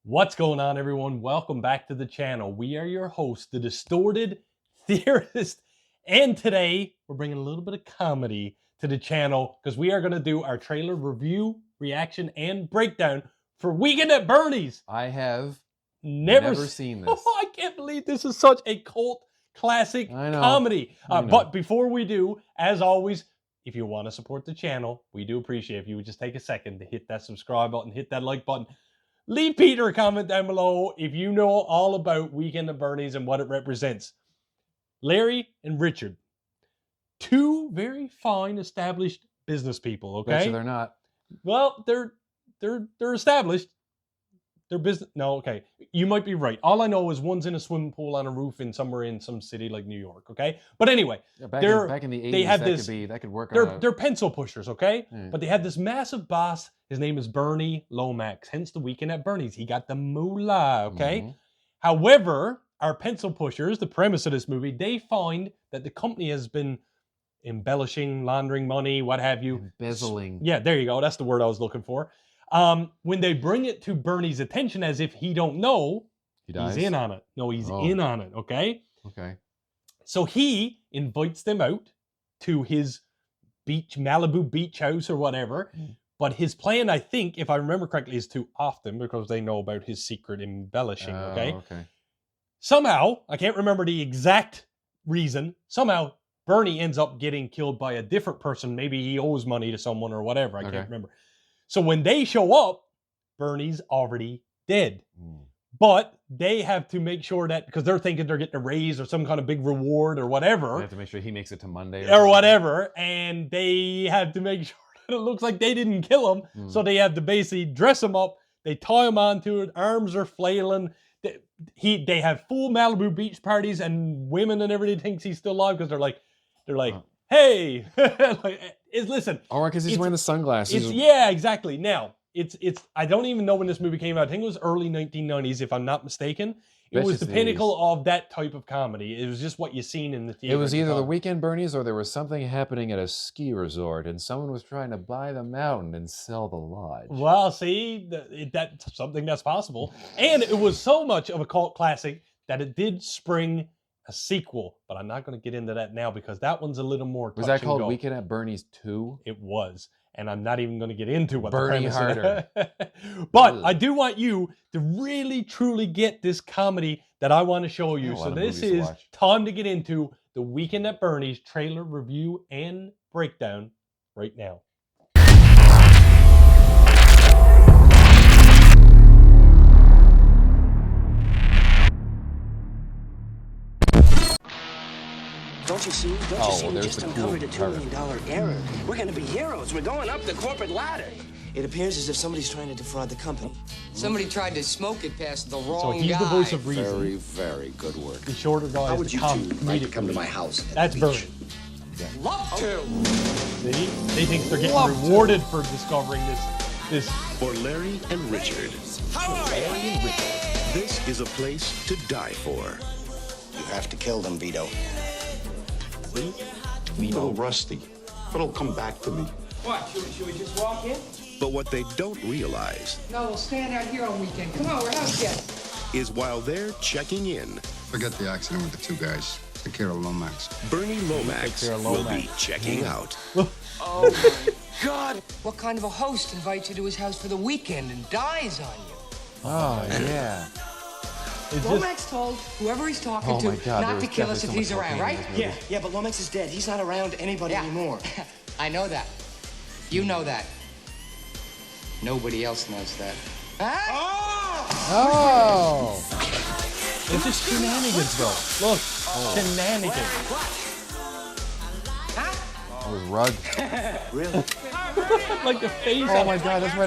What's going on, everyone? Welcome back to the channel. We are your hosts, the Distorted Theorists, and today we're bringing a little bit of comedy to the channel because we are going to do our trailer review, reaction, and breakdown for Weekend at Bernie's. I have never seen this. Oh, I can't believe this is such a cult classic comedy. But before we do, as always, if you want to support the channel, we do appreciate if you would just take a second to hit that subscribe button, hit that like button. Leave Peter a comment down below if you know all about Weekend at Bernie's and what it represents. Larry and Richard, two very fine, established business people. Okay, Bet you they're not. Well, they're established. They're business. No, okay, you might be right. All I know is one's in a swimming pool on a roof in somewhere in some city like New York. Okay, but anyway, Yeah, back in the 80s, they have that could work. They're pencil pushers. Okay, but they have this massive boss. His name is Bernie Lomax. Hence the Weekend at Bernie's. He got the moolah. Okay. However, our pencil pushers, the premise of this movie, they find that the company has been embellishing, laundering money, what have you. Embezzling. Yeah, there you go. That's the word I was looking for. When they bring it to Bernie's attention as if he don't know, he's in on it. No, he's in on it, okay? Okay. So he invites them out to his Malibu beach house or whatever. But his plan, I think, if I remember correctly, is to off them because they know about his secret embellishing, okay? Somehow, I can't remember the exact reason, somehow Bernie ends up getting killed by a different person. Maybe he owes money to someone or whatever. I can't remember. So when they show up, Bernie's already dead. But they have to make sure that, because they're thinking they're getting a raise or some kind of big reward or whatever. They have to make sure he makes it to Monday. Or whatever. And they have to make sure that it looks like they didn't kill him. So they have to basically dress him up. They tie him onto it. Arms are flailing. They have full Malibu beach parties, and women and everybody thinks he's still alive because they're like, hey, listen. Oh, right, because he's wearing the sunglasses. Yeah, exactly. Now, I don't even know when this movie came out. I think it was early 1990s, if I'm not mistaken. It was the pinnacle of that type of comedy. It was just what you seen in the theater. It was either the Weekend Bernie's or there was something happening at a ski resort and someone was trying to buy the mountain and sell the lodge. Well, see, that's something that's possible. And it was so much of a cult classic that it did spring a sequel. But I'm not going to get into that now because that one's a little more touch Was that called and go. Weekend at Bernie's 2? It was. And I'm not even going to get into what Bernie the premise Harder. But I do want you to really, truly get this comedy that I want to show you. So this is time to get into the Weekend at Bernie's trailer review and breakdown right now. Don't you see? Don't you see? We just uncovered a $2 million error. We're going to be heroes. We're going up the corporate ladder. It appears as if somebody's trying to defraud the company. Somebody tried to smoke it past the wrong guy. So he's the voice of reason. Very, very good work. The shorter guy How is would the you two like to come to my house? That's Bernie. Love to. See? They think they're getting rewarded for discovering this. For Larry and Richard. How are you? This is a place to die for. You have to kill them, Vito. See? Vito rusty. But it'll come back to me. What? Should we just walk in? But what they don't realize No, we'll stand out here on weekend. Come on, we're house guests. is while they're checking in, Forget the accident with the two guys. Take care of Lomax. Bernie Lomax will be checking out. Oh my God! What kind of a host invites you to his house for the weekend and dies on you? Oh, yeah. Lomax told whoever he's talking to not to kill us if he's around, right? Yeah, but Lomax is dead. He's not around anybody anymore. I know that. You know that. Nobody else knows that. Huh? Oh! It's just shenanigans, though. Look, shenanigans. It was Rug. Really? Like the face. Oh my God, that's why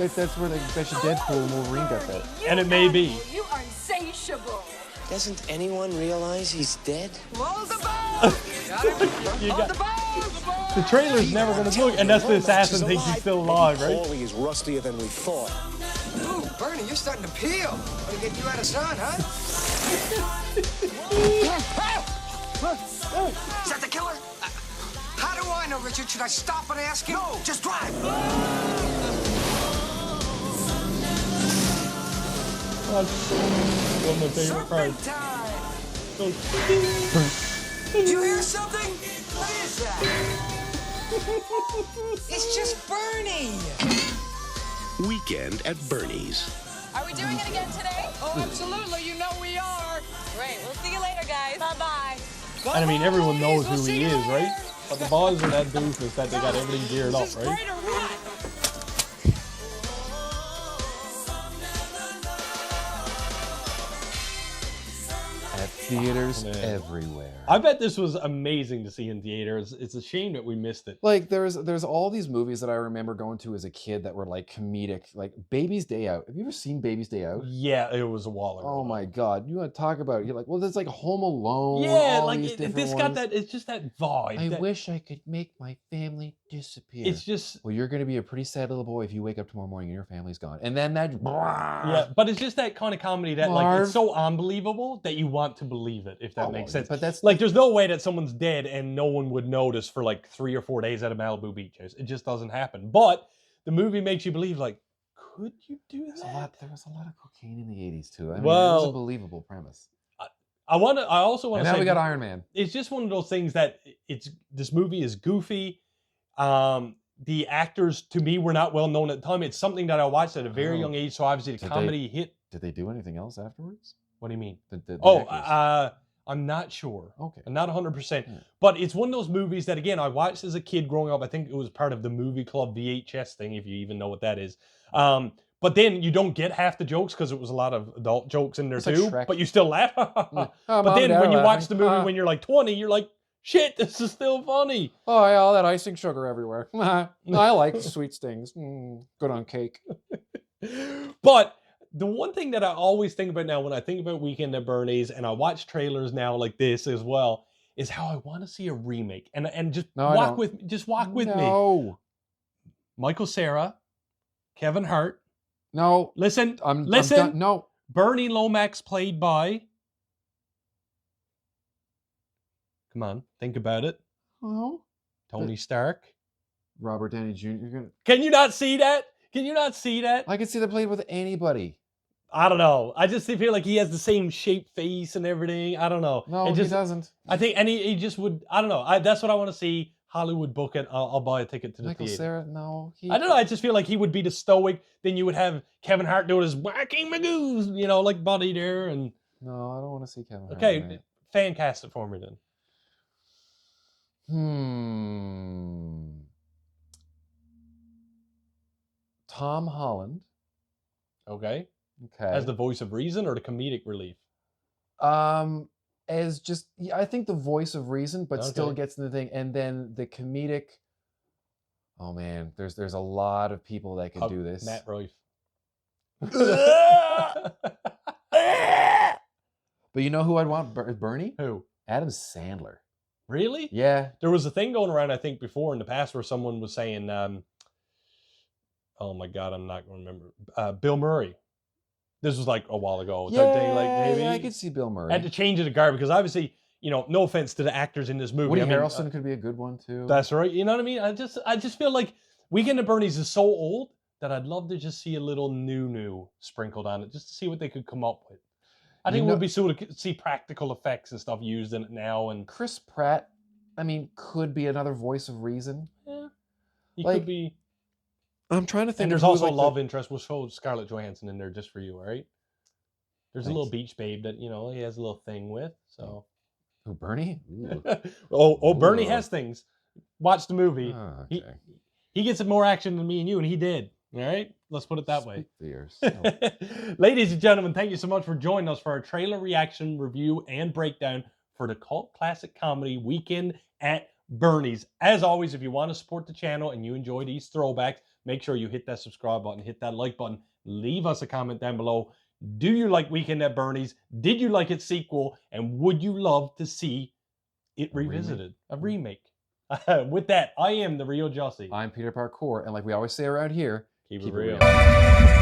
that's where Deadpool and Wolverine got that. And it may be. You are insatiable. Doesn't anyone realize he's dead? Roll the boat. The trailer's never going to look, and that's the assassin thinks he's still alive, right? Paulie is rustier than we thought. Ooh, Bernie, you're starting to peel. Want to get you out of sun, huh? Is that the killer? How do I know, Richard? Should I stop and ask him? No, just drive. That's one of my favorite parts. Did you hear something? What is that? It's just Bernie. Weekend at Bernie's. Are we doing it again today? Oh, absolutely. You know we are. Great. We'll see you later, guys. Bye-bye. And I mean, everyone knows who he is, right? But the boys are that doofus that they got everything geared up, right? At theaters everywhere. I bet this was amazing to see in theaters. It's a shame that we missed it. Like there's all these movies that I remember going to as a kid that were like comedic, like Baby's Day Out. Have you ever seen Baby's Day Out? Yeah, it was a while ago. Oh my God. You want to talk about, you're like, well, there's like Home Alone. Yeah, all like these this different got ones. that, it's just that vibe. I that- wish I could make my family disappear. It's just, well, you're going to be a pretty sad little boy if you wake up tomorrow morning and your family's gone. And then that, yeah, but it's just that kind of comedy that like, Marv. it's so unbelievable that you want to believe it, if that Oh, makes sense. But that's Like, there's no way that someone's dead and no one would notice for like 3 or 4 days at a Malibu beach house. It just doesn't happen. But the movie makes you believe, like, could you do there was that? a lot of cocaine in the 80s too. I mean, it Well, was a believable premise. I also want And to now say we got Iron Man. it's just one of those things that this movie is goofy. The actors to me were not well known at the time. It's something that I watched at a very Oh. young age, so obviously the Did comedy hit. Did they do anything else afterwards? What do you mean? The Oh, actors? I'm not sure. Okay. I'm not 100%. Yeah. But it's one of those movies that, again, I watched as a kid growing up. I think it was part of the movie club VHS thing, if you even know what that is. But then you don't get half the jokes because it was a lot of adult jokes in there It's like too. Shrek. But you still laugh. Oh, But Mom then and Dad when are you watch laughing. the movie when you're like 20, you're like, shit, this is still funny. Oh, yeah, all that icing sugar everywhere. I like sweet stings. Good on cake. But the one thing that I always think about now when I think about Weekend at Bernie's, and I watch trailers now like this as well, is how I want to see a remake. And just No, I walk don't. with me. No. Michael Cera, Kevin Hart. No. Listen, I'm listen. done. No. Bernie Lomax played by. Come on, think about it. Oh. Tony Stark. Robert Downey Jr. Can you not see that? Can you not see that? I could see them played with anybody. I don't know. I just feel like he has the same shape face and everything. I don't know. No, It just, he doesn't. I think, and he just would. I don't know. That's what I want to see. Hollywood book it. I'll buy a ticket to the Michael theater. Cera, no. I don't know. I just feel like he would be the stoic. Then you would have Kevin Hart doing his whacking magoos, like Buddy there. And No, I don't want to see Kevin Hart. okay, in it. fan cast it for me then. Tom Holland. Okay, Okay. as the voice of reason or the comedic relief. As just, I think the voice of reason, but still Okay. gets in the thing, and then the comedic. Oh man, there's a lot of people that could do this. Matt Rife. But you know who I'd want? Bernie? Who? Adam Sandler. Really? Yeah. There was a thing going around, I think, before in the past where someone was saying, oh my God, I'm not going to remember. Bill Murray. This was like a while ago. Maybe. I could see Bill Murray. I had to change it to guard because obviously, no offense to the actors in this movie. Woody I mean, Harrelson could be a good one too. That's right. You know what I mean? I just feel like Weekend at Bernie's is so old that I'd love to just see a little new sprinkled on it, just to see what they could come up with. I think it would be so to see practical effects and stuff used in it now. And Chris Pratt, could be another voice of reason. yeah, he Like, could be. I'm trying to think. And there's of who, also like, a love interest. We'll show Scarlett Johansson in there just for you, all right? There's a little Thanks. beach babe that, he has a little thing with. So. Who, Bernie? Ooh. Bernie Ooh. has things. Watch the movie. Oh, okay. He gets more action than me and you, and he did. All right? Let's put it that way. Speak for yourself. Ladies and gentlemen, thank you so much for joining us for our trailer reaction, review, and breakdown for the cult classic comedy Weekend at Bernie's. As always, if you want to support the channel and you enjoy these throwbacks, make sure you hit that subscribe button, hit that like button, leave us a comment down below. Do you like Weekend at Bernie's? Did you like its sequel? And would you love to see it revisited? A remake. With that, I am the real Jussy. I'm Peter Parkour, and like we always say around here, Keep it keep it real. real.